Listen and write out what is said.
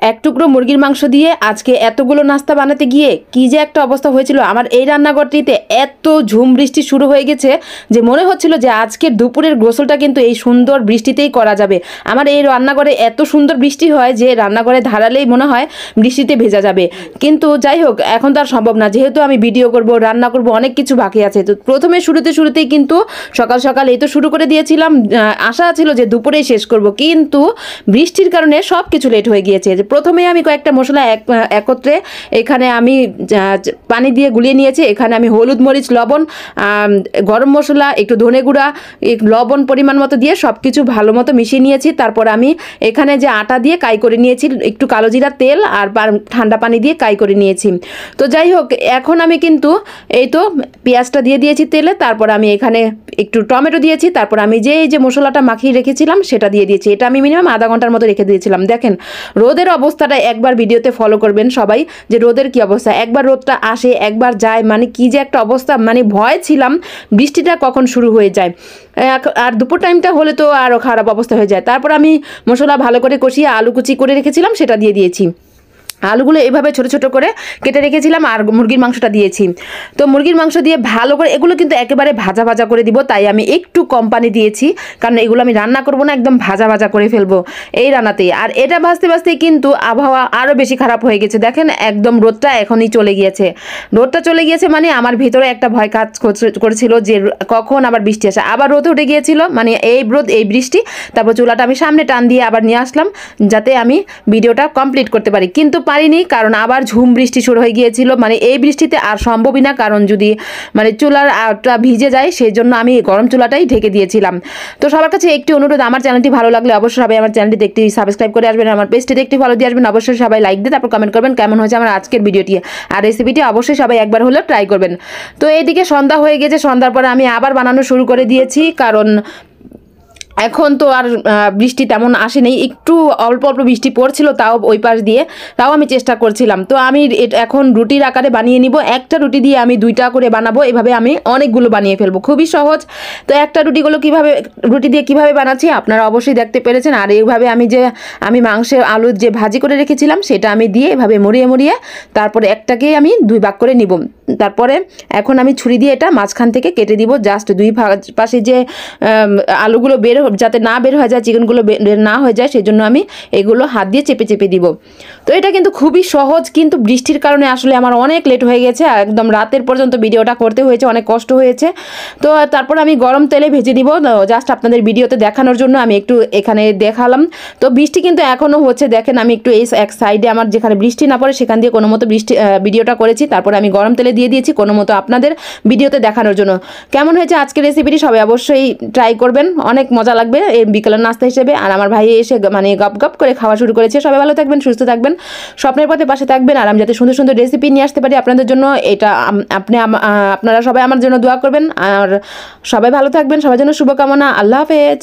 এক টুকরো মুরগির মাংস দিয়ে আজকে এতগুলো নাস্তা বানাতে গিয়ে কি যে একটা অবস্থা হয়েছিল। আমার এই রান্নাঘরটিতে এত ঝুম বৃষ্টি শুরু হয়ে গেছে যে মনে হচ্ছিল যে আজকের দুপুরের গোসলটা কিন্তু এই সুন্দর বৃষ্টিতেই করা যাবে। আমার এই রান্নাঘরে এত সুন্দর বৃষ্টি হয় যে রান্নাঘরে ধারালেই মনে হয় বৃষ্টিতে ভেজা যাবে, কিন্তু যাই হোক এখন তো আর সম্ভব না, যেহেতু আমি ভিডিও করব, রান্না করব, অনেক কিছু বাকি আছে। তো প্রথমে শুরুতেই কিন্তু সকাল সকাল এই তো শুরু করে দিয়েছিলাম, আশা ছিল যে দুপুরেই শেষ করব, কিন্তু বৃষ্টির কারণে সব কিছু লেট হয়ে গিয়েছে। প্রথমে আমি কয়েকটা মশলা একত্রে এখানে আমি পানি দিয়ে গুলিয়ে নিয়েছি। এখানে আমি হলুদ, মরিচ, লবণ, গরম মশলা, একটু ধনে গুঁড়া, লবণ পরিমাণ মতো দিয়ে সব কিছু ভালো মতো মিশিয়ে নিয়েছি। তারপর আমি এখানে যে আটা দিয়ে কাই করে নিয়েছি, একটু কালো জিরা তেল আর ঠান্ডা পানি দিয়ে কাই করে নিয়েছি। তো যাই হোক এখন আমি কিন্তু এই তো পেঁয়াজটা দিয়ে দিয়েছি তেলে, তারপর আমি এখানে একটু টমেটো দিয়েছি, তারপর আমি এই যে মশলাটা মাখিয়ে রেখেছিলাম সেটা দিয়ে দিয়েছি। এটা আমি মিনিমাম আধা ঘন্টার মতো রেখে দিয়েছিলাম। দেখেন রোদের অবস্থাটা একবার ভিডিওতে ফলো করবেন সবাই, যে রোদের কি অবস্থা, একবার রোদটা আসে একবার যায়, মানে কি যে একটা অবস্থা, মানে ভয় ছিলাম বৃষ্টিটা কখন শুরু হয়ে যায়। আর দুপুর টাইমটা হলে তো আরও খারাপ অবস্থা হয়ে যায়। তারপর আমি মশলা ভালো করে কষিয়ে আলু কুচি করে রেখেছিলাম সেটা দিয়ে দিয়েছি। আলুগুলো এভাবে ছোট ছোট করে কেটে রেখেছিলাম আর মুরগির মাংসটা দিয়েছি। তো মুরগির মাংস দিয়ে ভালো করে এগুলো কিন্তু একেবারে ভাজা ভাজা করে দিব, তাই আমি একটু কম পানি দিয়েছি, কারণ এগুলো আমি রান্না করব না, একদম ভাজা ভাজা করে ফেলবো এই রান্নাতেই। আর এটা ভাজতে ভাজতেই কিন্তু আবহাওয়া আরও বেশি খারাপ হয়ে গেছে। দেখেন একদম রোদটা এখনই চলে গিয়েছে, রোদটা চলে গিয়েছে, মানে আমার ভিতরে একটা ভয় কাজ করেছিল যে কখন আবার বৃষ্টি আসে। আবার রোদ উঠে গিয়েছিল, মানে এই রোদ এই বৃষ্টি। তারপর চুলাটা আমি সামনে টান দিয়ে আবার নিয়ে আসলাম যাতে আমি ভিডিওটা কমপ্লিট করতে পারি, কিন্তু পারিনি, কারণ আবার ঝুম বৃষ্টি শুরু হয়ে গিয়েছিল। মানে এই বৃষ্টিতে আর সম্ভবই না, কারণ যদি মানে চুলার আটা ভিজে যায় সেই জন্য আমি গরম চুলাটাই ঢেকে দিয়েছিলাম। তো সবার কাছে একটি অনুরোধ, আমার চ্যানেলটি ভালো লাগলে অবশ্যই সবাই আমার চ্যানেলটিতে একটি সাবস্ক্রাইব করে আসবেন, আমার পেজটিতে একটি ফলো দিয়ে আসবেন, অবশ্যই সবাই লাইক দিয়ে তারপর কমেন্ট করবেন কেমন হয়েছে আমার আজকের ভিডিওটি আর রেসিপিটি, অবশ্যই সবাই একবার হলেও ট্রাই করবেন। তো এইদিকে সন্ধ্যা হয়ে গেছে, সন্ধ্যার পরে আমি আবার বানানো শুরু করে দিয়েছি, কারণ এখন তো আর বৃষ্টি তেমন আসেনি, একটু অল্প অল্প বৃষ্টি পড়ছিল, তাও ওই পাশ দিয়ে, তাও আমি চেষ্টা করছিলাম। তো আমি এখন রুটির আকারে বানিয়ে নিব, একটা রুটি দিয়ে আমি 2টা করে বানাবো, এভাবে আমি অনেকগুলো বানিয়ে ফেলবো, খুবই সহজ। তো একটা রুটি দিয়ে কিভাবে বানাচ্ছি আপনারা অবশ্যই দেখতে পেরেছেন। আর এইভাবে আমি মাংসের আলুর যে ভাজি করে রেখেছিলাম সেটা আমি দিয়ে এভাবে মুড়িয়ে তারপরে একটাকেই আমি 2 ভাগ করে নিব। তারপরে এখন আমি ছুরি দিয়ে এটা মাঝখান থেকে কেটে দিব, জাস্ট 2 পাশে যে আলুগুলো যাতে না বের হয়ে যায়, চিকেনগুলো বের না হয়ে যায়, সেই জন্য আমি এগুলো হাত দিয়ে চেপে দিব। তো এটা কিন্তু খুবই সহজ, কিন্তু বৃষ্টির কারণে আসলে আমার অনেক লেট হয়ে গেছে, একদম রাতের পর্যন্ত ভিডিওটা করতে হয়েছে, অনেক কষ্ট হয়েছে। তো তারপর আমি গরম তেলে ভেজে দিব, জাস্ট আপনাদের ভিডিওতে দেখানোর জন্য আমি একটু এখানে দেখালাম। তো বৃষ্টি কিন্তু এখনও হচ্ছে, দেখেন আমি একটু এই এক সাইডে আমার যেখানে বৃষ্টি না পড়ে সেখান দিয়ে কোনো মতো ভিডিওটা করেছি, তারপর আমি গরম তেলে দিয়ে দিয়েছি কোনো মতো আপনাদের ভিডিওতে দেখানোর জন্য। কেমন হয়েছে আজকের রেসিপিটি সবাই অবশ্যই ট্রাই করবেন, অনেক মজা লাগবে এই বিকেলের নাস্তা হিসেবে। আর আমার ভাই এসে মানে গপ গপ করে খাওয়া শুরু করেছে। সবাই ভালো থাকবেন, সুস্থ থাকবেন, স্বপ্নের পথে পাশে থাকবেন, আর আমি যাতে সুন্দর সুন্দর রেসিপি নিয়ে আসতে পারি আপনাদের জন্য, এটা আপনারা সবাই আমার জন্য দোয়া করবেন। আর সবাই ভালো থাকবেন, সবার জন্য শুভকামনা। আল্লাহ হাফেজ।